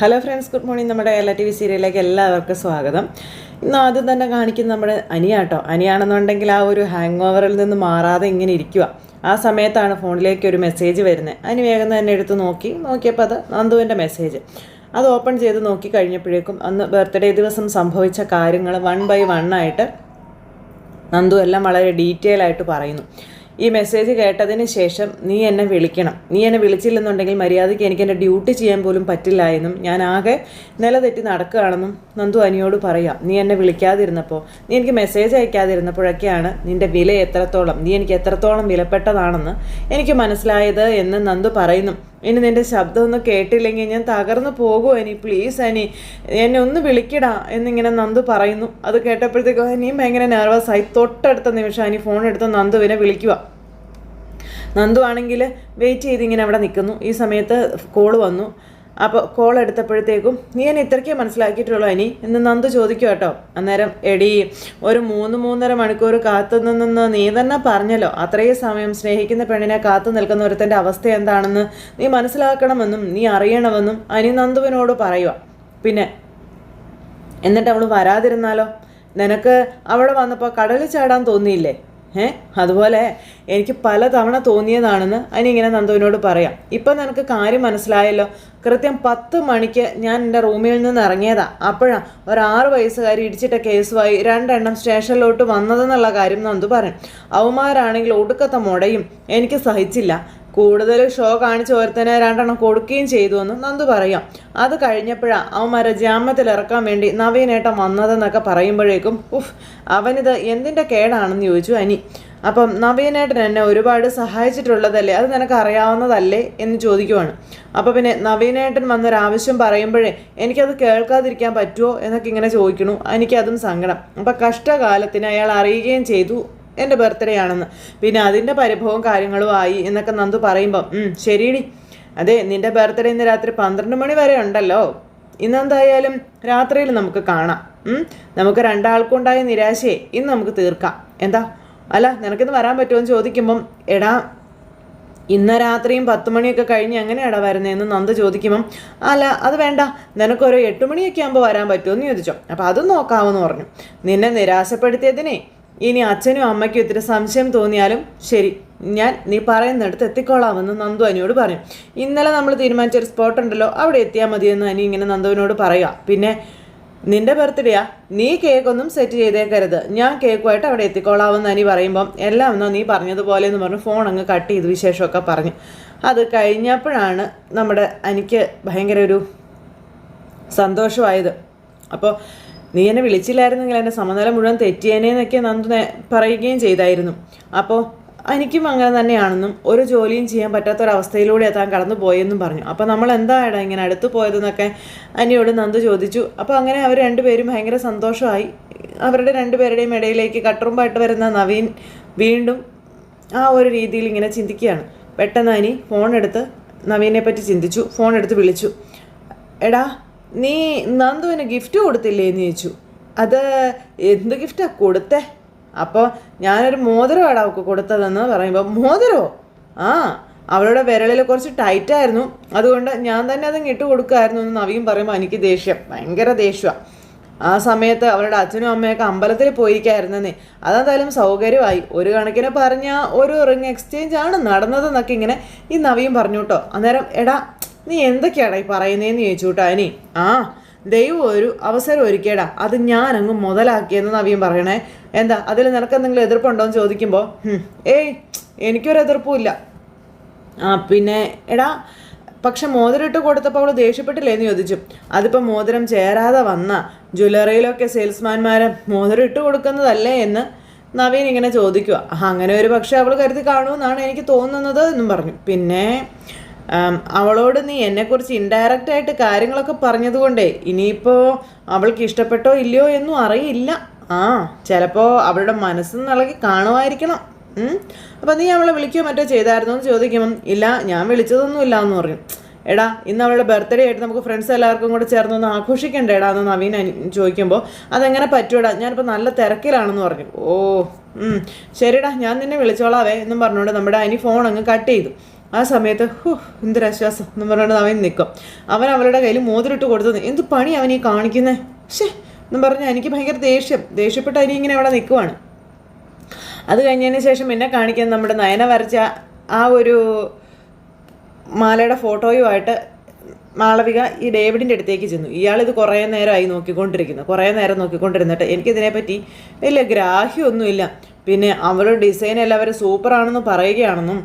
Hello friends, good morning. നമ്മുടെ Kerala T V സീരിയലിലേക്ക് എല്ലാവർക്കും സ്വാഗതം. ഇന്ന് ആദ്യം തന്നെ കാണിക്കുന്ന നമ്മുടെ അനിയാട്ടോ. അനിയാണെന്നുണ്ടെങ്കിൽ ആ ഒരു ഹാങ് ഓവറിൽ നിന്ന് മാറാതെ ഇങ്ങനെ ഇരിക്കുക. ആ സമയത്താണ് ഫോണിലേക്ക് ഒരു മെസ്സേജ് വരുന്നത്. അനി വേഗം തന്നെ എടുത്ത് നോക്കിയപ്പോൾ അത് നന്ദുവിൻ്റെ മെസ്സേജ്. അത് ഓപ്പൺ ചെയ്ത് നോക്കി കഴിഞ്ഞപ്പോഴേക്കും അന്ന് ബർത്ത്ഡേ ദിവസം സംഭവിച്ച കാര്യങ്ങൾ 1 by 1 ആയിട്ട് നന്ദു എല്ലാം വളരെ ഡീറ്റെയിൽ ആയിട്ട് പറയുന്നു. ഈ മെസ്സേജ് കേട്ടതിന് ശേഷം നീ എന്നെ വിളിക്കണം, നീ എന്നെ വിളിച്ചില്ലെന്നുണ്ടെങ്കിൽ മര്യാദയ്ക്ക് എനിക്ക് എൻ്റെ ഡ്യൂട്ടി ചെയ്യാൻ പോലും പറ്റില്ല എന്നും ഞാൻ ആകെ നിലതെറ്റി നടക്കുകയാണെന്നും നന്ദു അനിയോട് പറയാം. നീ എന്നെ വിളിക്കാതിരുന്നപ്പോൾ, നീ എനിക്ക് മെസ്സേജ് അയക്കാതിരുന്നപ്പോഴൊക്കെയാണ് നിൻ്റെ വില എത്രത്തോളം, നീ എനിക്ക് എത്രത്തോളം വിലപ്പെട്ടതാണെന്ന് എനിക്ക് മനസ്സിലായത് എന്ന് നന്ദു പറയുന്നു. ഇനി നിൻ്റെ ശബ്ദമൊന്നും കേട്ടില്ലെങ്കിൽ ഞാൻ തകർന്നു പോകുമോ അനി, പ്ലീസ് അനി, എന്നെ ഒന്ന് വിളിക്കടാ എന്നിങ്ങനെ നന്ദു പറയുന്നു. അത് കേട്ടപ്പോഴത്തേക്കും അനിയും ഭയങ്കര നെർവസായി. തൊട്ടടുത്ത നിമിഷം അനി ഫോൺ എടുത്ത് നന്ദുവിനെ വിളിക്കുക. നന്ദു ആണെങ്കിൽ വെയിറ്റ് ചെയ്ത് ഇങ്ങനെ അവിടെ നിൽക്കുന്നു. ഈ സമയത്ത് കോൾ വന്നു. അപ്പോൾ കോൾ എടുത്തപ്പോഴത്തേക്കും നീ എന്നെ ഇത്രയ്ക്കേ മനസ്സിലാക്കിയിട്ടുള്ളൂ അനി എന്ന് നന്ദു ചോദിക്കും കേട്ടോ. അന്നേരം എടി, ഒരു 3-3.5 മണിക്കൂർ കാത്തു നിന്നെന്ന് നീ തന്നെ പറഞ്ഞല്ലോ. അത്രയും സമയം സ്നേഹിക്കുന്ന പെണ്ണിനെ കാത്തു നിൽക്കുന്ന ഒരുത്തൻ്റെ അവസ്ഥ എന്താണെന്ന് നീ മനസ്സിലാക്കണമെന്നും നീ അറിയണമെന്നും അനി നന്ദുവിനോട് പറയുക. പിന്നെ എന്നിട്ട് അവൾ വരാതിരുന്നാലോ? നിനക്ക് അവിടെ വന്നപ്പോൾ കടലിൽ ചാടാൻ തോന്നിയില്ലേ? അതുപോലെ എനിക്ക് പല തവണ തോന്നിയതാണെന്ന് അനി ഇങ്ങനെ നന്ദുവിനോട് പറയാം. ഇപ്പം നിനക്ക് കാര്യം മനസ്സിലായല്ലോ. കൃത്യം 10 മണിക്ക് ഞാൻ എൻ്റെ റൂമിൽ നിന്ന് ഇറങ്ങിയതാ. അപ്പോഴാണ് ഒരു 6 വയസ്സുകാരി ഇടിച്ചിട്ട കേസുമായി 2 എണ്ണം സ്റ്റേഷനിലോട്ട് വന്നതെന്നുള്ള കാര്യം നന്ദു പറയും. അവന്മാരാണെങ്കിൽ ഒടുക്കത്തെ മുടയും എനിക്ക് സഹിച്ചില്ല. കൂടുതൽ ഷോ കാണിച്ച് ഓരോരുത്തനെ 2 എണ്ണം കൊടുക്കുകയും ചെയ്തു എന്ന് നന്ദു പറയാം. അത് കഴിഞ്ഞപ്പോഴാണ് അവന്മാരെ ജാമ്യത്തിൽ ഇറക്കാൻ വേണ്ടി നവീനേട്ടൻ വന്നതെന്നൊക്കെ പറയുമ്പോഴേക്കും അവനിത് എന്തിൻ്റെ കേടാണെന്ന് ചോദിച്ചു അനി. അപ്പം നവീനേട്ടൻ എന്നെ ഒരുപാട് സഹായിച്ചിട്ടുള്ളതല്ലേ, അത് നിനക്ക് അറിയാവുന്നതല്ലേ എന്ന് ചോദിക്കുവാണ്. അപ്പോൾ പിന്നെ നവീനേട്ടൻ വന്നൊരാവശ്യം പറയുമ്പോഴേ എനിക്കത് കേൾക്കാതിരിക്കാൻ പറ്റുമോ എന്നൊക്കെ ഇങ്ങനെ ചോദിക്കണു. എനിക്കതും സങ്കടം. അപ്പം കഷ്ടകാലത്തിന് അയാൾ അറിയുകയും ചെയ്തു എൻ്റെ ബർത്ത്ഡേ ആണെന്ന്. പിന്നെ അതിൻ്റെ പരിഭവവും കാര്യങ്ങളും ആയി എന്നൊക്കെ നന്ദു പറയുമ്പം ശരിയടി, അതെ നിൻ്റെ ബർത്ത്ഡേ ഇന്ന് രാത്രി 12 മണി വരെ ഉണ്ടല്ലോ. ഇന്നെന്തായാലും രാത്രിയിൽ നമുക്ക് കാണാം. നമുക്ക് 2 ആൾക്കുണ്ടായ നിരാശയെ ഇന്ന് നമുക്ക് തീർക്കാം. എന്താ, അല്ല നിനക്കിന്ന് വരാൻ പറ്റുമോ എന്ന് ചോദിക്കുമ്പം എടാ ഇന്ന് രാത്രിയും 10 മണിയൊക്കെ കഴിഞ്ഞ് എങ്ങനെയാടാ വരുന്നതെന്ന് നന്ദു ചോദിക്കുമ്പം അല്ല അത് വേണ്ട, നിനക്കൊരു 8 മണിയൊക്കെ ആകുമ്പോൾ വരാൻ പറ്റുമോ എന്ന് ചോദിച്ചോ. അപ്പോൾ അതും നോക്കാമെന്ന് പറഞ്ഞു. നിന്നെ നിരാശപ്പെടുത്തിയതിനെ ഇനി അച്ഛനും അമ്മയ്ക്കും ഇത്തിരി സംശയം തോന്നിയാലും ശരി, ഞാൻ നീ പറയുന്നിടത്ത് എത്തിക്കോളാമെന്ന് നന്ദു അനിയോട് പറയും. ഇന്നലെ നമ്മൾ തീരുമാനിച്ചൊരു സ്പോട്ട് ഉണ്ടല്ലോ, അവിടെ എത്തിയാൽ മതിയെന്ന് അനി ഇങ്ങനെ നന്ദുവിനോട് പറയുക. പിന്നെ നിൻ്റെ ബർത്ത്ഡേയാ, നീ കേക്കൊന്നും സെറ്റ് ചെയ്തേക്കരുത്, ഞാൻ കേക്കുമായിട്ട് അവിടെ എത്തിക്കോളാമെന്ന് അനി പറയുമ്പം എല്ലാം എന്നോ നീ പറഞ്ഞതുപോലെ എന്ന് പറഞ്ഞു ഫോൺ അങ്ങ് കട്ട് ചെയ്ത് വിശേഷമൊക്കെ പറഞ്ഞു. അത് കഴിഞ്ഞപ്പോഴാണ് നമ്മുടെ അനിക്ക് ഭയങ്കര ഒരു സന്തോഷമായത്. അപ്പോൾ നീ എന്നെ വിളിച്ചില്ലായിരുന്നെങ്കിൽ എൻ്റെ സമനില മുഴുവൻ തെറ്റിയേനേന്നൊക്കെ നന്ദു പറയുകയും ചെയ്തായിരുന്നു. അപ്പോൾ എനിക്കും അങ്ങനെ തന്നെയാണെന്നും ഒരു ജോലിയും ചെയ്യാൻ പറ്റാത്തൊരവസ്ഥയിലൂടെ താൻ കടന്നു പോയെന്നും പറഞ്ഞു. അപ്പോൾ നമ്മൾ എന്താടാ ഇങ്ങനെ അടുത്ത് പോയതെന്നൊക്കെ അനിയോട് നന്ദു ചോദിച്ചു. അപ്പോൾ അങ്ങനെ അവർ 2 പേരും ഭയങ്കര സന്തോഷമായി. അവരുടെ 2 പേരുടെയും ഇടയിലേക്ക് കട്ടുറുമ്പായിട്ട് വരുന്ന നവീൻ വീണ്ടും ആ ഒരു രീതിയിൽ ഇങ്ങനെ ചിന്തിക്കുകയാണ്. പെട്ടെന്ന് അനി ഫോൺ എടുത്ത് നവീനെ പറ്റി ചിന്തിച്ചു. ഫോൺ എടുത്ത് വിളിച്ചു. എടാ, നീ നന്ദുവിന് ഗിഫ്റ്റ് കൊടുത്തില്ലേ എന്ന് ചോദിച്ചു. അത് എന്ത് ഗിഫ്റ്റാണ് കൊടുത്തേ? അപ്പോൾ ഞാനൊരു മോതിരമാണ് അവൾക്ക് കൊടുത്തതെന്ന് പറയുമ്പോൾ മോതിരോ? അവളുടെ വിരളിൽ കുറച്ച് ടൈറ്റായിരുന്നു, അതുകൊണ്ട് ഞാൻ തന്നെ അത് ഇട്ട് കൊടുക്കുമായിരുന്നു എന്ന് നവീൻ പറയുമ്പോൾ എനിക്ക് ഭയങ്കര ദേഷ്യമാണ്. ആ സമയത്ത് അവരുടെ അച്ഛനും അമ്മയൊക്കെ അമ്പലത്തിൽ പോയിരിക്കായിരുന്നേ. അതെന്തായാലും സൗകര്യമായി. ഒരു കണക്കിന് പറഞ്ഞാൽ ഒരു റിങ് എക്സ്ചേഞ്ച് ആണ് നടന്നതെന്നൊക്കെ ഇങ്ങനെ ഈ നവീൻ പറഞ്ഞു കേട്ടോ. അന്നേരം എടാ നീ എന്തൊക്കെയാടാ ഈ പറയുന്നതെന്ന് ചോദിച്ചു കേട്ടോ അനി. ദൈവം ഒരു അവസരം ഒരുക്കിയടാ, അത് ഞാനങ്ങ് മുതലാക്കിയെന്ന് നവീൻ പറയണേ. എന്താ അതിൽ നിനക്കെന്തെങ്കിലും എതിർപ്പുണ്ടോ എന്ന് ചോദിക്കുമ്പോൾ ഏയ് എനിക്കൊരു എതിർപ്പുമില്ല. പിന്നെ എടാ പക്ഷെ മോതിരം കൊടുത്തപ്പോൾ അവൾ ദേഷ്യപ്പെട്ടില്ലേ എന്ന് ചോദിച്ചു. അതിപ്പോൾ മോതിരം ചേരാതെ വന്ന ജ്വല്ലറിയിലൊക്കെ സെയിൽസ്മാൻമാരെ മോതിരം ഇട്ട് കൊടുക്കുന്നതല്ലേ എന്ന് നവീൻ ഇങ്ങനെ ചോദിക്കുക. അങ്ങനെ ഒരു പക്ഷെ അവൾ കരുതി കാണുമെന്നാണ് എനിക്ക് തോന്നുന്നത് എന്നും പറഞ്ഞു. പിന്നെ അവളോട് നീ എന്നെക്കുറിച്ച് ഇൻഡയറക്റ്റായിട്ട് കാര്യങ്ങളൊക്കെ പറഞ്ഞതുകൊണ്ടേ ഇനിയിപ്പോൾ അവൾക്ക് ഇഷ്ടപ്പെട്ടോ ഇല്ലയോ എന്നും അറിയില്ല. ചിലപ്പോൾ അവളുടെ മനസ്സ് നിളകി കാണുമായിരിക്കണം. അപ്പം നീ അവളെ വിളിക്കുകയോ മറ്റോ ചെയ്തായിരുന്നോ എന്ന് ചോദിക്കുമ്പം ഇല്ല, ഞാൻ വിളിച്ചതൊന്നുമില്ല എന്ന് പറഞ്ഞു. എടാ ഇന്ന് അവളുടെ ബർത്ത്ഡേ ആയിട്ട് നമുക്ക് ഫ്രണ്ട്സ് എല്ലാവർക്കും കൂടെ ചേർന്നൊന്ന് ആഘോഷിക്കണ്ടേ എടാ എന്ന് നവീൻ ചോദിക്കുമ്പോൾ അതെങ്ങനെ പറ്റൂടാ, ഞാനിപ്പോൾ നല്ല തിരക്കിലാണെന്ന് പറഞ്ഞു. ശരിടാ ഞാൻ നിന്നെ വിളിച്ചോളാവേ എന്നും പറഞ്ഞുകൊണ്ട് നമ്മുടെ അനി ഫോൺ അങ്ങ് കട്ട് ചെയ്തു. ആ സമയത്ത് എന്തൊരാശ്വാസം എന്ന് പറഞ്ഞുകൊണ്ട് അവൻ നിൽക്കും. അവൻ അവളുടെ കയ്യിൽ മോതിരിട്ട് കൊടുത്തത് എന്ത് പണി അവൻ ഈ കാണിക്കുന്നത് എന്ന് പറഞ്ഞാൽ എനിക്ക് ഭയങ്കര ദേഷ്യപ്പെട്ട് അരി ഇങ്ങനെ അവിടെ നിൽക്കുവാണ്. അത് കഴിഞ്ഞതിന് ശേഷം എന്നെ കാണിക്കാൻ നമ്മുടെ നയന വരച്ച ആ ഒരു മാലയുടെ ഫോട്ടോയുമായിട്ട് മാളവിക ഈ ഡേവിഡിൻ്റെ അടുത്തേക്ക് ചെന്നു. ഇയാളിത് കുറേ നേരമായി നോക്കിക്കൊണ്ടിരുന്നിട്ട് എനിക്കിതിനെപ്പറ്റി വലിയ ഗ്രാഹ്യമൊന്നുമില്ല. പിന്നെ അവരുടെ ഡിസൈൻ എല്ലാവരും സൂപ്പറാണെന്ന് പറയുകയാണെന്നും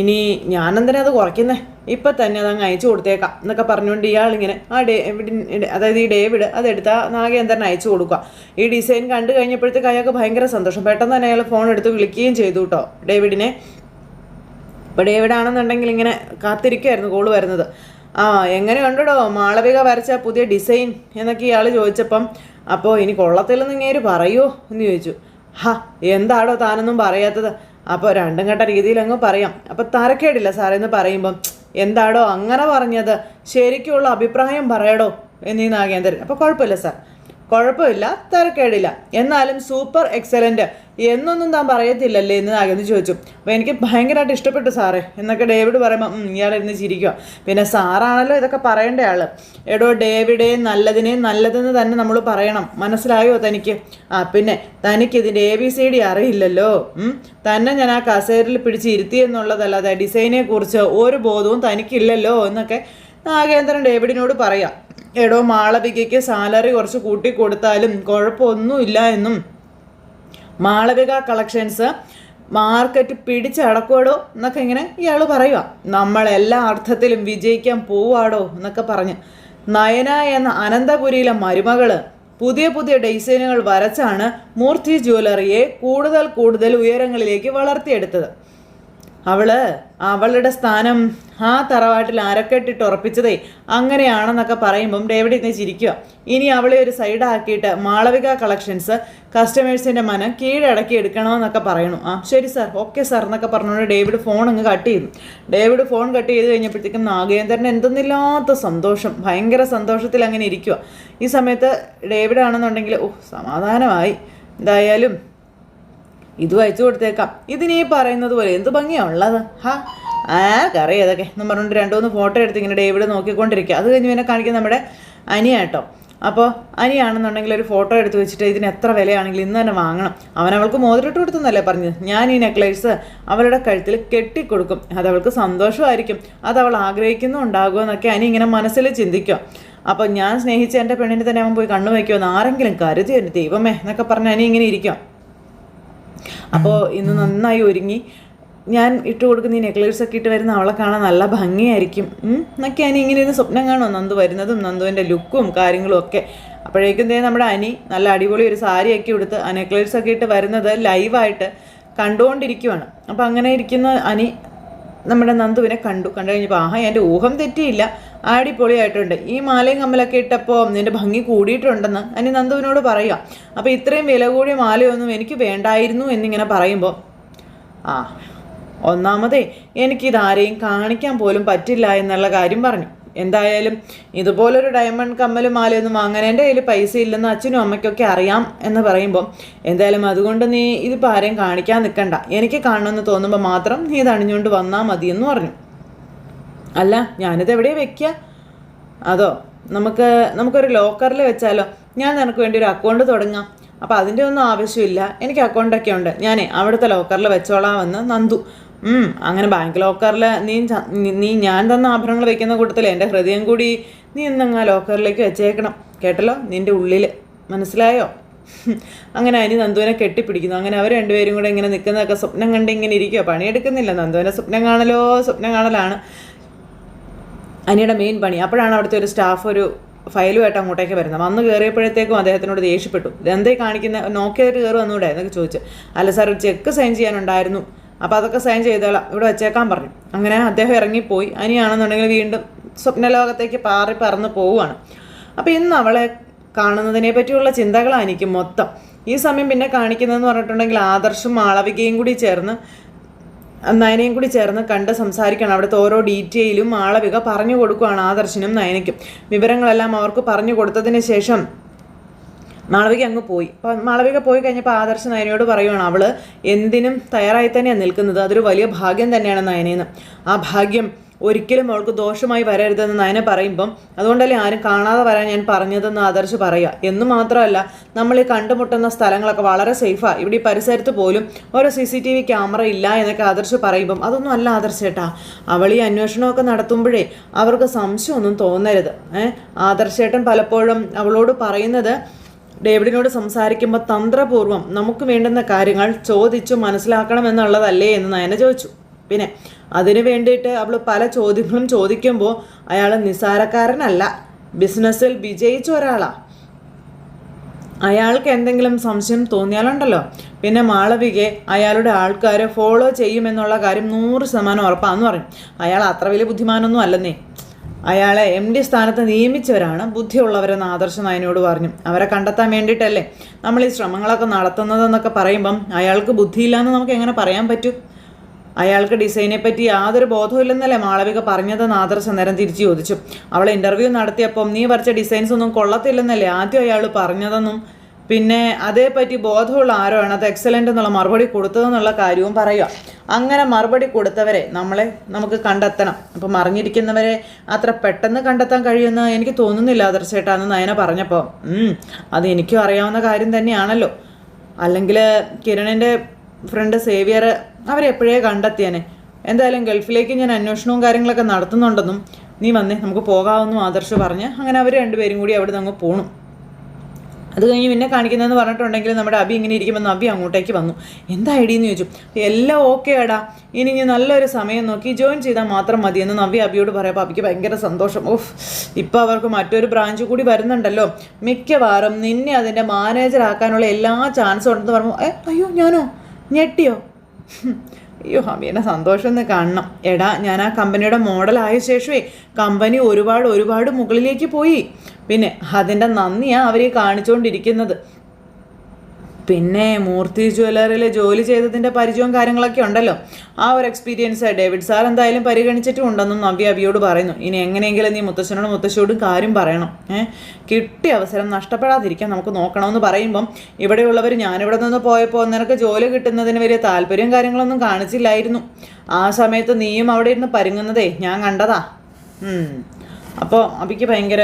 ഇനി ഞാനെന്തിനാ അത് കുറയ്ക്കുന്നത്, ഇപ്പം തന്നെ അതങ്ങ് അയച്ചു കൊടുത്തേക്കാം എന്നൊക്കെ പറഞ്ഞുകൊണ്ട് ഇയാളിങ്ങനെ ആ അതായത് ഈ ഡേവിഡ് അതെടുത്ത് നാഗേന്ദ്രൻ അയച്ചു കൊടുക്കുക. ഈ ഡിസൈൻ കണ്ടു കഴിഞ്ഞപ്പോഴത്തേക്ക് അയാൾക്ക് ഭയങ്കര സന്തോഷം. പെട്ടെന്ന് തന്നെ അയാൾ ഫോൺ എടുത്ത് വിളിക്കുകയും ചെയ്തു കേട്ടോ ഡേവിഡിനെ. ഇപ്പോൾ ഡേവിഡാണെന്നുണ്ടെങ്കിൽ ഇങ്ങനെ കാത്തിരിക്കുമായിരുന്നു കോള് വരുന്നത്. എങ്ങനെ കണ്ടോ മാളവിക വരച്ച പുതിയ ഡിസൈൻ എന്നൊക്കെ ഇയാൾ ചോദിച്ചപ്പം അപ്പോൾ ഇനി കൊള്ളത്തില്ലെന്ന് ഇങ്ങേര് പറയുമോ എന്ന് ചോദിച്ചു. എന്താടോ താനൊന്നും പറയാത്തത്? അപ്പോൾ രണ്ടും കെട്ട രീതിയിൽ അങ്ങ് പറയാം. അപ്പോൾ തരക്കേടില്ല സാറെന്ന് പറയുമ്പം എന്താടോ അങ്ങനെ പറഞ്ഞത്, ശരിക്കുള്ള അഭിപ്രായം പറയടോ എന്നീ നാഗേന്ദ്രൻ. അപ്പോൾ കുഴപ്പമില്ല സാർ, കുഴപ്പമില്ല, തരക്കേടില്ല, എന്നാലും സൂപ്പർ എക്സലൻറ്റ് എന്നൊന്നും താൻ പറയത്തില്ലല്ലേ എന്ന് നാഗേന്ദ്രൻ ചോദിച്ചു. അപ്പോൾ എനിക്ക് ഭയങ്കരമായിട്ട് ഇഷ്ടപ്പെട്ടു സാറേ എന്നൊക്കെ ഡേവിഡ് പറയുമ്പോൾ ഇയാളിരുന്ന് ചിരിക്കുക. പിന്നെ സാറാണല്ലോ ഇതൊക്കെ പറയേണ്ട ആൾ. എടോ ഡേവിഡേ, നല്ലതെന്ന് തന്നെ നമ്മൾ പറയണം, മനസ്സിലായോ തനിക്ക്? പിന്നെ തനിക്കിതിൻ്റെ ABCD അറിയില്ലല്ലോ. തന്നെ ഞാൻ ആ കസേരയിൽ പിടിച്ച് ഇരുത്തിയെന്നുള്ളതല്ലാതെ ഡിസൈനെ കുറിച്ച് ഒരു ബോധവും തനിക്കില്ലല്ലോ എന്നൊക്കെ നാഗേന്ദ്രൻ ഡേവിഡിനോട് പറയാം. എടോ മാളവികയ്ക്ക് സാലറി കുറച്ച് കൂട്ടിക്കൊടുത്താലും കുഴപ്പമൊന്നുമില്ല എന്നും മാളവിക കളക്ഷൻസ് മാർക്കറ്റ് പിടിച്ചടക്കുവാടോ എന്നൊക്കെ ഇങ്ങനെ ഇയാൾ പറയുക. നമ്മളെല്ലാ അർത്ഥത്തിലും വിജയിക്കാൻ പോവാടോ എന്നൊക്കെ പറഞ്ഞ് നയന എന്ന അനന്തപുരിയിലെ മരുമകള് പുതിയ ഡിസൈനുകൾ വരച്ചാണ് മൂർത്തി ജ്വല്ലറിയെ കൂടുതൽ ഉയരങ്ങളിലേക്ക് വളർത്തിയെടുത്തത്. അവളുടെ സ്ഥാനം ആ തറവാട്ടിൽ അരക്കെട്ടിട്ട് ഉറപ്പിച്ചതേ അങ്ങനെയാണെന്നൊക്കെ പറയുമ്പം ഡേവിഡ് ഇന്ന് ചിരിക്കുക. ഇനി അവളെ ഒരു സൈഡാക്കിയിട്ട് മാളവിക കളക്ഷൻസ് കസ്റ്റമേഴ്സിൻ്റെ മനം കീഴടക്കി എടുക്കണമെന്നൊക്കെ പറയണു. ശരി സാർ, ഓക്കെ സാർ എന്നൊക്കെ പറഞ്ഞുകൊണ്ട് ഡേവിഡ് ഫോൺ അങ്ങ് കട്ട് ചെയ്തു. ഡേവിഡ് ഫോൺ കട്ട് ചെയ്ത് കഴിഞ്ഞപ്പോഴത്തേക്കും നാഗേന്ദ്രൻ എന്തെന്നില്ലാത്ത സന്തോഷം, ഭയങ്കര സന്തോഷത്തിൽ അങ്ങനെ ഇരിക്കുക. ഈ സമയത്ത് ഡേവിഡ് ആണെന്നുണ്ടെങ്കിൽ സമാധാനമായി, എന്തായാലും ഇത് അയച്ചു കൊടുത്തേക്കാം, ഇതിനീ പറയുന്നത് പോലെ എന്ത് ഭംഗിയാണുള്ളത്, ആർക്കറിയാം ഇതൊക്കെ എന്ന് പറഞ്ഞുകൊണ്ട് 2-3 ഫോട്ടോ എടുത്ത് ഇങ്ങനെ ഡേവിഡ് നോക്കിക്കൊണ്ടിരിക്കുക. അത് കഴിഞ്ഞ് പിന്നെ കാണിക്കുക നമ്മുടെ അനിയാട്ടോ. അപ്പോൾ അനിയാണെന്നുണ്ടെങ്കിൽ ഒരു ഫോട്ടോ എടുത്ത് വെച്ചിട്ട് ഇതിന് എത്ര വിലയാണെങ്കിലും ഇന്ന് തന്നെ വാങ്ങണം, അവൾക്ക് മോതിരിട്ട് കൊടുത്തെന്നല്ലേ പറഞ്ഞത്, ഞാൻ ഈ നെക്ലേസ് അവളുടെ കഴുത്തിൽ കെട്ടിക്കൊടുക്കും, അതവൾക്ക് സന്തോഷമായിരിക്കും, അതവൾ ആഗ്രഹിക്കുന്നുണ്ടാകുമെന്നൊക്കെ അനി ഇങ്ങനെ മനസ്സിൽ ചിന്തിക്കുക. അപ്പോൾ ഞാൻ സ്നേഹിച്ച എൻ്റെ പെണ്ണിനെ തന്നെ അവൻ പോയി കണ്ണു വയ്ക്കുമെന്ന് ആരെങ്കിലും കരുതി എൻ്റെ ദൈവമേ എന്നൊക്കെ പറഞ്ഞ് അനി ഇങ്ങനെ ഇരിക്കുക. അപ്പോൾ ഇന്ന് നന്നായി ഒരുങ്ങി ഞാൻ ഇട്ട് കൊടുക്കുന്ന ഈ നെക്ലേസൊക്കെ ഇട്ട് വരുന്ന അവളെ കാണാൻ നല്ല ഭംഗിയായിരിക്കും എന്നൊക്കെ അനി ഇങ്ങനെ ഇരുന്ന് സ്വപ്നം കാണുമോ, നന്ദു വരുന്നതും നന്ദുവിൻ്റെ ലുക്കും കാര്യങ്ങളും ഒക്കെ. അപ്പോഴേക്കും നമ്മുടെ അനി നല്ല അടിപൊളി ഒരു സാരിയൊക്കെ എടുത്ത് ആ നെക്ലേസൊക്കെ ഇട്ട് വരുന്നത് ലൈവായിട്ട് കണ്ടുകൊണ്ടിരിക്കുവാണ്. അപ്പോൾ അങ്ങനെ ഇരിക്കുന്ന അനി നമ്മുടെ നന്ദുവിനെ കണ്ടു കഴിഞ്ഞപ്പോൾ എൻ്റെ ഊഹം തെറ്റിയില്ല, അടിപൊളിയായിട്ടുണ്ട്, ഈ മാലയും കമ്മലൊക്കെ ഇട്ടപ്പോൾ നിൻ്റെ ഭംഗി കൂടിയിട്ടുണ്ടെന്ന് അനി നന്ദുവിനോട് പറയുക. അപ്പോൾ ഇത്രയും വില കൂടിയ മാലയൊന്നും എനിക്ക് വേണ്ടായിരുന്നു എന്നിങ്ങനെ പറയുമ്പോൾ ഒന്നാമതേ എനിക്കിതാരെയും കാണിക്കാൻ പോലും പറ്റില്ല എന്നുള്ള കാര്യം പറഞ്ഞു. എന്തായാലും ഇതുപോലൊരു ഡയമണ്ട് കമ്മലും മാലയൊന്നും വാങ്ങാൻ എൻ്റെ കയ്യിൽ പൈസ ഇല്ലെന്ന് അച്ഛനും അമ്മയ്ക്കൊക്കെ അറിയാം എന്ന് പറയുമ്പോൾ എന്തായാലും അതുകൊണ്ട് നീ ഇതിപ്പോൾ ആരെയും കാണിക്കാൻ നിൽക്കണ്ട, എനിക്ക് കാണണമെന്ന് തോന്നുമ്പോൾ മാത്രം നീ ഇത് അണിഞ്ഞുകൊണ്ട് വന്നാൽ മതിയെന്ന് പറഞ്ഞു. അല്ല ഞാനിത് എവിടെയാണ് വെക്കുക? അതോ നമുക്കൊരു ലോക്കറിൽ വെച്ചാലോ, ഞാൻ നിനക്ക് വേണ്ടി ഒരു അക്കൗണ്ട് തുടങ്ങാം, അപ്പോൾ അതിൻ്റെ ഒന്നും ആവശ്യമില്ല, എനിക്ക് അക്കൗണ്ടൊക്കെ ഉണ്ട്, ഞാനേ അവിടുത്തെ ലോക്കറിൽ വെച്ചോളാമെന്ന് നന്ദു. അങ്ങനെ ബാങ്ക് ലോക്കറിൽ നീ ഞാൻ തന്ന ആഭരണങ്ങൾ വെക്കുന്ന കൂട്ടത്തിൽ എൻ്റെ ഹൃദയം കൂടി നീ ഇന്നങ്ങ് ആ ലോക്കറിലേക്ക് വെച്ചേക്കണം കേട്ടല്ലോ, നിൻ്റെ ഉള്ളിൽ, മനസ്സിലായോ? അങ്ങനെ അനി നന്ദുവിനെ കെട്ടിപ്പിടിക്കുന്നു. അങ്ങനെ അവർ രണ്ടുപേരും കൂടെ ഇങ്ങനെ നിൽക്കുന്നതൊക്കെ സ്വപ്നം കണ്ട് ഇങ്ങനെ ഇരിക്കുക, പണിയെടുക്കുന്നില്ല. നന്ദുവിനെ സ്വപ്നം കാണലാണ് അനിയുടെ മെയിൻ പണി. അപ്പോഴാണ് അവിടുത്തെ ഒരു സ്റ്റാഫ് ഒരു ഫയലുമായിട്ട് അങ്ങോട്ടേക്ക് വരുന്നത്. വന്ന് കയറിയപ്പോഴത്തേക്കും അദ്ദേഹത്തിനോട് ദേഷ്യപ്പെട്ടു. ഇതെന്തേ കാണിക്കുന്ന, നോക്കിയായിട്ട് കയറി വന്നൂടെ എന്നൊക്കെ ചോദിച്ചു. അല്ല സാർ, ഒരു ചെക്ക് സൈൻ ചെയ്യാനുണ്ടായിരുന്നു, അപ്പോൾ അതൊക്കെ സൈൻ ചെയ്തോളാം, ഇവിടെ വെച്ചേക്കാൻ പറഞ്ഞു. അങ്ങനെ അദ്ദേഹം ഇറങ്ങിപ്പോയി. അനിയാണെന്നുണ്ടെങ്കിൽ വീണ്ടും സ്വപ്നലോകത്തേക്ക് പറന്ന് പോവുകയാണ്. അപ്പോൾ ഇന്ന് അവളെ കാണുന്നതിനെ പറ്റിയുള്ള ചിന്തകളാണ് എനിക്ക് മൊത്തം. ഈ സമയം പിന്നെ കാണിക്കുന്നതെന്ന് പറഞ്ഞിട്ടുണ്ടെങ്കിൽ ആദർശും മാളവികയും കൂടി ചേർന്ന് നയനയും കൂടി ചേർന്ന് കണ്ട് സംസാരിക്കണം. അവിടുത്തെ ഓരോ ഡീറ്റെയിലും മാളവിക പറഞ്ഞു കൊടുക്കുകയാണ് ആദർശിനും നയനയ്ക്കും. വിവരങ്ങളെല്ലാം അവർക്ക് പറഞ്ഞു കൊടുത്തതിന് ശേഷം മാളവിക അങ്ങ് പോയി. അപ്പം മാളവിക പോയി കഴിഞ്ഞപ്പോൾ ആദർശ് നയനയോട് പറയുവാണ്, അവൾ എന്തിനും തയ്യാറായി തന്നെയാണ് നിൽക്കുന്നത്, അതൊരു വലിയ ഭാഗ്യം തന്നെയാണ് നയനേന്ന്. ആ ഭാഗ്യം ഒരിക്കലും അവൾക്ക് ദോഷമായി വരരുതെന്ന് നയന പറയുമ്പം അതുകൊണ്ടല്ലേ ആരും കാണാതെ വരാൻ ഞാൻ പറഞ്ഞതെന്ന് ആദർശ് പറയുക. എന്ന് മാത്രമല്ല, നമ്മൾ ഈ കണ്ടുമുട്ടുന്ന സ്ഥലങ്ങളൊക്കെ വളരെ സേഫാണ്, ഇവിടെ ഈ പരിസരത്ത് പോലും ഓരോ CCTV ക്യാമറ ഇല്ല എന്നൊക്കെ ആദർശ് പറയുമ്പം അതൊന്നും അല്ല ആദർശ് ചേട്ടാ, അവൾ ഈ അന്വേഷണമൊക്കെ നടത്തുമ്പോഴേ അവർക്ക് സംശയമൊന്നും തോന്നരുത്. ആദർശേട്ടൻ പലപ്പോഴും അവളോട് പറയുന്നത് ഡേവിഡിനോട് സംസാരിക്കുമ്പോൾ തന്ത്രപൂർവ്വം നമുക്ക് വേണ്ടുന്ന കാര്യങ്ങൾ ചോദിച്ചു മനസ്സിലാക്കണമെന്നുള്ളതല്ലേ എന്ന് നയന ചോദിച്ചു. പിന്നെ അതിനു വേണ്ടിയിട്ട് അവൾ പല ചോദ്യങ്ങളും ചോദിക്കുമ്പോൾ അയാൾ നിസ്സാരക്കാരനല്ല, ബിസിനസ്സിൽ വിജയിച്ച ഒരാളാണ്. അയാൾക്ക് എന്തെങ്കിലും സംശയം തോന്നിയാലുണ്ടല്ലോ പിന്നെ മാളവികയെ അയാളുടെ ആൾക്കാർ ഫോളോ ചെയ്യുമെന്നുള്ള കാര്യം 100% ഉറപ്പാന്ന് പറയും. അയാൾ അത്ര വലിയ ബുദ്ധിമാനൊന്നും അല്ലെന്നേ, അയാളെ MD സ്ഥാനത്ത് നിയമിച്ചവരാണ് ബുദ്ധിയുള്ളവരെന്ന് ആദർശ് നയനോട് പറഞ്ഞു. അവരെ കണ്ടെത്താൻ വേണ്ടിയിട്ടല്ലേ നമ്മൾ ഈ ശ്രമങ്ങളൊക്കെ നടത്തുന്നതെന്നൊക്കെ പറയുമ്പം അയാൾക്ക് ബുദ്ധിയില്ലാന്ന് നമുക്ക് എങ്ങനെ പറയാൻ പറ്റും? അയാൾക്ക് ഡിസൈനെ പറ്റി യാതൊരു ബോധമില്ലെന്നല്ലേ മാളവിക പറഞ്ഞതെന്ന് ആദർശ് നേരം തിരിച്ചു ചോദിച്ചു. അവളെ ഇൻ്റർവ്യൂ നടത്തിയപ്പം നീ വരച്ച ഡിസൈൻസ് ഒന്നും കൊള്ളത്തില്ലെന്നല്ലേ ആദ്യം അയാൾ പറഞ്ഞതെന്നും പിന്നെ അതേപ്പറ്റി ബോധമുള്ള ആരോ ആണ് അത് എക്സലൻ്റ് എന്നുള്ള മറുപടി കൊടുത്തതെന്നുള്ള കാര്യവും പറയുക. അങ്ങനെ മറുപടി കൊടുത്തവരെ നമുക്ക് കണ്ടെത്തണം. അപ്പം മറിഞ്ഞിരിക്കുന്നവരെ അത്ര പെട്ടെന്ന് കണ്ടെത്താൻ കഴിയുമെന്ന് എനിക്ക് തോന്നുന്നില്ല ആദർശേട്ടാ എന്ന് നയന പറഞ്ഞപ്പോൾ അത് എനിക്കും അറിയാവുന്ന കാര്യം തന്നെയാണല്ലോ. അല്ലെങ്കിൽ കിരണിൻ്റെ ഫ്രണ്ട് സേവിയർ അവരെപ്പോഴേ കണ്ടെത്തിയാനെ. എന്തായാലും ഗൾഫിലേക്ക് ഞാൻ അന്വേഷണവും കാര്യങ്ങളൊക്കെ നടത്തുന്നുണ്ടെന്നും നീ വന്നേ നമുക്ക് പോകാമെന്നും ആദർശ് പറഞ്ഞ് അങ്ങനെ അവർ രണ്ടുപേരും കൂടി അവിടെ നിന്ന് അങ്ങ് പോണു. അത് കഴിഞ്ഞ് പിന്നെ കാണിക്കുന്നതെന്ന് പറഞ്ഞിട്ടുണ്ടെങ്കിൽ നമ്മുടെ അബി ഇങ്ങനെ ഇരിക്കുമ്പോൾ അബി അങ്ങോട്ടേക്ക് വന്നു. എന്താ ഐഡിയെന്ന് ചോദിച്ചു. എല്ലാം ഓക്കെ ആടാ, ഇനി നല്ലൊരു സമയം നോക്കി ജോയിൻ ചെയ്താൽ മാത്രം മതിയെന്ന് നവ്യ അബിയോട് പറയപ്പോൾ അബിക്ക് ഭയങ്കര സന്തോഷം. ഇപ്പോൾ അവർക്ക് മറ്റൊരു ബ്രാഞ്ച് കൂടി വരുന്നുണ്ടല്ലോ, മിക്കവാറും നിന്നെ അതിൻ്റെ മാനേജർ ആക്കാനുള്ള എല്ലാ ചാൻസും ഉണ്ടെന്ന് പറഞ്ഞു. അയ്യോ ഞാനോ? ഞെട്ടിയോ? അയ്യോ അബീനെ സന്തോഷം ഒന്ന് കാണണം. എടാ ഞാൻ ആ കമ്പനിയുടെ മോഡലായ ശേഷമേ കമ്പനി ഒരുപാട് മുകളിലേക്ക് പോയി. പിന്നെ അതിൻ്റെ നന്ദിയാണ് അവർ കാണിച്ചുകൊണ്ടിരിക്കുന്നത്. പിന്നെ മൂർത്തി ജ്വല്ലറിയിൽ ജോലി ചെയ്തതിൻ്റെ പരിചയവും കാര്യങ്ങളൊക്കെ ഉണ്ടല്ലോ, ആ ഒരു എക്സ്പീരിയൻസ് ഡേവിഡ് സാർ എന്തായാലും പരിഗണിച്ചിട്ടും ഉണ്ടെന്നും നവ്യ അബിയോട് പറയുന്നു. ഇനി എങ്ങനെയെങ്കിലും നീ മുത്തശ്ശനോടും മുത്തശ്ശിയോടും കാര്യം പറയണം. കിട്ടിയ അവസരം നഷ്ടപ്പെടാതിരിക്കാൻ നമുക്ക് നോക്കണമെന്ന് പറയുമ്പം ഇവിടെയുള്ളവർ ഞാനിവിടെ നിന്ന് പോയപ്പോൾ നിനക്ക് ജോലി കിട്ടുന്നതിന് വലിയ താല്പര്യം കാര്യങ്ങളൊന്നും കാണിച്ചില്ലായിരുന്നു. ആ സമയത്ത് നീയും അവിടെ ഇരുന്ന് പരുങ്ങുന്നതേ ഞാൻ കണ്ടതാ. അപ്പോൾ അബിക്ക് ഭയങ്കര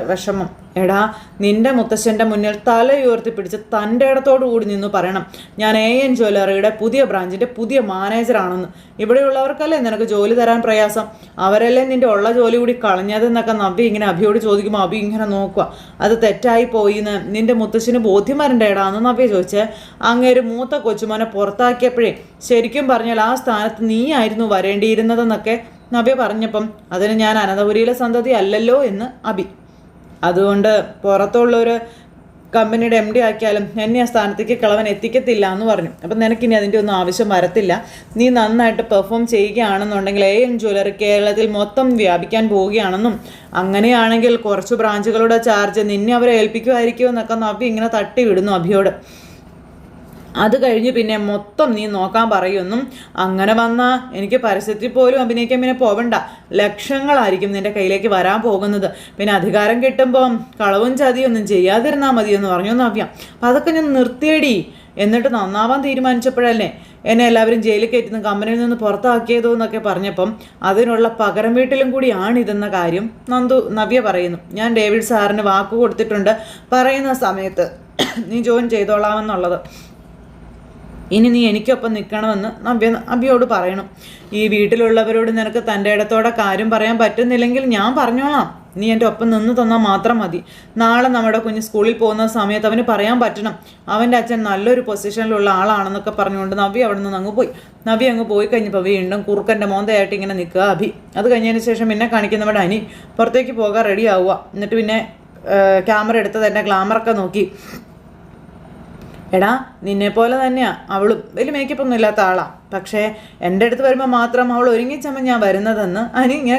വിഷമം. എടാ നിൻ്റെ മുത്തശ്ശൻ്റെ മുന്നിൽ തലയുയർത്തിപ്പിടിച്ച് തൻ്റെ ഇടത്തോടു കൂടി നിന്ന് പറയണം, ഞാൻ AN ജ്വല്ലറിയുടെ പുതിയ ബ്രാഞ്ചിൻ്റെ പുതിയ മാനേജറാണെന്ന്. ഇവിടെയുള്ളവർക്കല്ലേ നിനക്ക് ജോലി തരാൻ പ്രയാസം, അവരല്ലേ നിൻ്റെ ഉള്ള ജോലി കൂടി കളഞ്ഞതെന്നൊക്കെ നവ്യ ഇങ്ങനെ അഭിയോട് ചോദിക്കുമ്പോൾ അഭി ഇങ്ങനെ നോക്കുക. അത് തെറ്റായി പോയിന്ന് നിൻ്റെ മുത്തശ്ശന് ബോധ്യം വരണ്ടേടാന്ന് നവ്യ ചോദിച്ചേ. അങ്ങേര് മൂത്ത കൊച്ചുമോനെ പുറത്താക്കിയപ്പോഴേ ശരിക്കും പറഞ്ഞാൽ ആ സ്ഥാനത്ത് നീ ആയിരുന്നു വരേണ്ടിയിരുന്നതെന്നൊക്കെ നവ്യ പറഞ്ഞപ്പം അതിന് ഞാൻ അനന്തപുരിയിലെ സന്തതി അല്ലല്ലോ എന്ന് അബി. അതുകൊണ്ട് പുറത്തുള്ളൊരു കമ്പനിയുടെ MD ആക്കിയാലും എന്നെ ആ സ്ഥാനത്തേക്ക് കിളവൻ എത്തിക്കത്തില്ല എന്ന് പറഞ്ഞു. അപ്പം നിനക്കിനി അതിൻ്റെ ഒന്നും ആവശ്യം വരത്തില്ല. നീ നന്നായിട്ട് പെർഫോം ചെയ്യുകയാണെന്നുണ്ടെങ്കിൽ AN ജ്വല്ലറി കേരളത്തിൽ മൊത്തം വ്യാപിക്കാൻ പോവുകയാണെന്നും അങ്ങനെയാണെങ്കിൽ കുറച്ച് ബ്രാഞ്ചുകളുടെ ചാർജ് നിന്നെ അവരെ ഏൽപ്പിക്കുമായിരിക്കുമെന്നൊക്കെ നവ്യ ഇങ്ങനെ തട്ടി വിടുന്നു അഭിയോട്. അത് കഴിഞ്ഞ് പിന്നെ മൊത്തം നീ നോക്കാൻ പറയുമെന്നും അങ്ങനെ വന്നാൽ എനിക്ക് പരസ്യത്തിൽ പോലും അഭിനയിക്കാൻ പിന്നെ പോവണ്ട, ലക്ഷങ്ങളായിരിക്കും നിൻ്റെ കയ്യിലേക്ക് വരാൻ പോകുന്നത്. പിന്നെ അധികാരം കിട്ടുമ്പം കളവും ചതിയൊന്നും ചെയ്യാതിരുന്നാൽ മതിയെന്ന് പറഞ്ഞു നവ്യ. അപ്പം അതൊക്കെ ഞാൻ നിർത്തിയടി. എന്നിട്ട് നന്നാവാൻ തീരുമാനിച്ചപ്പോഴല്ലേ എന്നെ എല്ലാവരും ജയിലിൽ കയറ്റുന്ന കമ്പനിയിൽ നിന്ന് പുറത്താക്കിയതോ എന്നൊക്കെ പറഞ്ഞപ്പം അതിനുള്ള പകരം വീട്ടിലും കൂടിയാണിതെന്ന കാര്യം നവ്യ പറയുന്നു. ഞാൻ ഡേവിഡ് സാറിന് വാക്ക് കൊടുത്തിട്ടുണ്ട് പറയുന്ന സമയത്ത് നീ ജോയിൻ ചെയ്തോളാമെന്നുള്ളത്. ഇനി നീ എനിക്കൊപ്പം നിൽക്കണമെന്ന് അബിയോട് പറയണം. ഈ വീട്ടിലുള്ളവരോട് നിനക്ക് തൻ്റെ ഇടത്തോടെ കാര്യം പറയാൻ പറ്റുന്നില്ലെങ്കിൽ ഞാൻ പറഞ്ഞോളാം, നീ എൻ്റെ ഒപ്പം നിന്ന് തന്നാൽ മാത്രം മതി. നാളെ നമ്മുടെ കുഞ്ഞ് സ്കൂളിൽ പോകുന്ന സമയത്ത് അവന് പറയാൻ പറ്റണം അവൻ്റെ അച്ഛൻ നല്ലൊരു പൊസിഷനിലുള്ള ആളാണെന്നൊക്കെ പറഞ്ഞുകൊണ്ട് നവ്യ അവിടെ നിന്ന് അങ്ങ് പോയി. നവ്യ അങ്ങ് പോയി കഴിഞ്ഞപ്പോൾ വീണ്ടും കുറുക്കൻ്റെ മോന്തയായിട്ട് ഇങ്ങനെ നിൽക്കുക അഭി. അത് കഴിഞ്ഞതിന് ശേഷം പിന്നെ കാണിക്കുന്നവിടെ അനി പുറത്തേക്ക് പോകാൻ റെഡി ആവുക. എന്നിട്ട് പിന്നെ ക്യാമറ എടുത്ത് തന്നെ ഗ്ലാമറൊക്കെ നോക്കി. എടാ നിന്നെപ്പോലെ തന്നെയാണ് അവളും, വലിയ മേക്കപ്പൊന്നും ഇല്ലാത്ത ആളാണ്, പക്ഷേ എൻ്റെ അടുത്ത് വരുമ്പോൾ മാത്രം അവൾ ഒരുങ്ങിച്ചമ്മ ഞാൻ വരുന്നതെന്ന് അനി ഇങ്ങനെ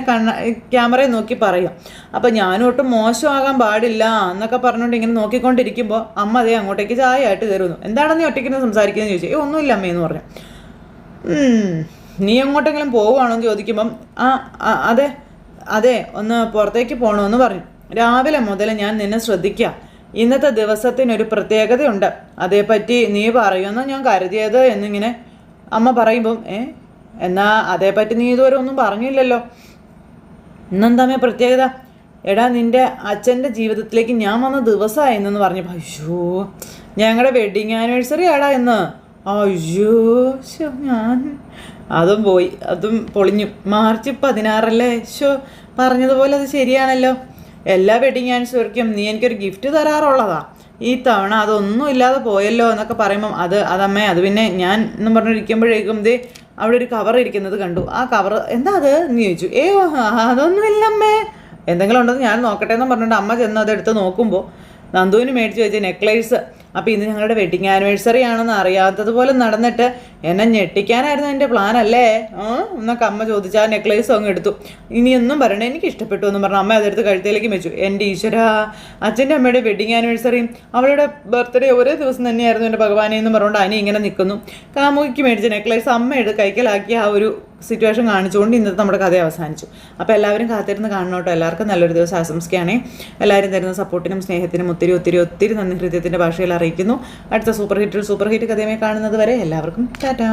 ക്യാമറയെ നോക്കി പറയും. അപ്പം ഞാനും ഒട്ടും മോശമാകാൻ പാടില്ല എന്നൊക്കെ പറഞ്ഞുകൊണ്ട് ഇങ്ങനെ നോക്കിക്കൊണ്ടിരിക്കുമ്പോൾ അമ്മ അതേ അങ്ങോട്ടേക്ക് ചായയായിട്ട് കയറുന്നു. എന്താണ് നീ ഒറ്റയ്ക്ക് സംസാരിക്കുന്നതെന്ന് ചോദിച്ചു. ഒന്നുമില്ല അമ്മയെന്ന് പറഞ്ഞു. നീ എങ്ങോട്ടെങ്കിലും പോവുകയാണോ എന്ന് ചോദിക്കുമ്പം അതെ ഒന്ന് പുറത്തേക്ക് പോകണമെന്ന് പറഞ്ഞു. രാവിലെ മുതൽ ഞാൻ നിന്നെ ശ്രദ്ധിക്കുക, ഇന്നത്തെ ദിവസത്തിനൊരു പ്രത്യേകതയുണ്ട്, അതേപ്പറ്റി നീ പറയുമെന്ന് ഞാൻ കരുതിയത് എന്നിങ്ങനെ അമ്മ പറയുമ്പം എന്നാ അതേപ്പറ്റി നീ ഇതുവരെ ഒന്നും പറഞ്ഞില്ലല്ലോ. ഇന്നെന്താമേ പ്രത്യേകത? എടാ നിൻ്റെ അച്ഛൻ്റെ ജീവിതത്തിലേക്ക് ഞാൻ വന്ന ദിവസമായി എന്നു പറഞ്ഞു. അയ്യോ ഞങ്ങളുടെ വെഡ്ഡിങ് ആനിവേഴ്സറി ആടാ എന്ന്. അയ്യോ ഞാൻ അതും പോയി, അതും പൊളിഞ്ഞു. മാർച്ച് 16 ഷോ പറഞ്ഞതുപോലെ അത് ശരിയാണല്ലോ. എല്ലാ വെഡ്ഡിങ് ആനിവേഴ്സറിക്കും നീ എനിക്കൊരു ഗിഫ്റ്റ് തരാറുള്ളതാ. ഈ തവണ അതൊന്നും ഇല്ലാതെ പോയല്ലോ എന്നൊക്കെ പറയുമ്പം അതമ്മേ അത് പിന്നെ ഞാൻ എന്നും പറഞ്ഞിരിക്കുമ്പോഴേക്കും അവിടെ ഒരു കവർ ഇരിക്കുന്നത് കണ്ടു. ആ കവർ എന്താ അത് എന്ന് ചോദിച്ചു. അതൊന്നുമില്ലമ്മേ, എന്തെങ്കിലും ഉണ്ടെന്ന് ഞാൻ നോക്കട്ടെ എന്ന് പറഞ്ഞിട്ട് അമ്മ ചെന്ന് അതെടുത്ത് നോക്കുമ്പോൾ നന്ദുവിന് മേടിച്ച് വെച്ച നെക്ലേസ്. അപ്പോൾ ഇന്ന് ഞങ്ങളുടെ വെഡ്ഡിങ് ആനിവേഴ്സറി ആണെന്ന് അറിയാത്തതുപോലെ നടന്നിട്ട് എന്നെ ഞെട്ടിക്കാനായിരുന്നു എൻ്റെ പ്ലാൻ അല്ലേ എന്നൊക്കെ അമ്മ ചോദിച്ചു. ആ നെക്ലേസ് അങ്ങ് എടുത്തു. ഇനിയൊന്നും പറയണേ, എനിക്ക് ഇഷ്ടപ്പെട്ടു എന്ന് പറഞ്ഞു അമ്മ അതെടുത്ത് കഴുത്തേലേക്ക് വെച്ചു. എൻ്റെ ഈശ്വര, അച്ഛൻ്റെ അമ്മയുടെ വെഡ്ഡിങ് ആനിവേഴ്സറിയും അവളുടെ ബർത്ത്ഡേ ഒരേ ദിവസം തന്നെയായിരുന്നു എൻ്റെ ഭഗവാനെ എന്ന് പറഞ്ഞുകൊണ്ട് അനി ഇങ്ങനെ നിൽക്കുന്നു. കാമുകിക്ക് മേടിച്ച നെക്ലേസ് അമ്മ എടുത്ത് കൈക്കലാക്കി ആ ഒരു സിറ്റുവേഷൻ കാണിച്ചുകൊണ്ട് ഇന്നത്തെ നമ്മുടെ കഥ അവസാനിച്ചു. അപ്പോൾ എല്ലാവരും കാത്തിരുന്ന് കാണണം കേട്ടോ. എല്ലാവർക്കും നല്ലൊരു ദിവസം ആശംസിക്കുകയാണേ. എല്ലാവരും തരുന്ന സപ്പോർട്ടിനും സ്നേഹത്തിനും ഒത്തിരി ഒത്തിരി ഒത്തിരി നന്ദി ഹൃദയത്തിൻ്റെ ഭാഷയിൽ അറിയിക്കുന്നു. അടുത്ത സൂപ്പർ ഹിറ്റ് കഥയുമായി കാണുന്നത് വരെ എല്ലാവർക്കും ടാറ്റാ.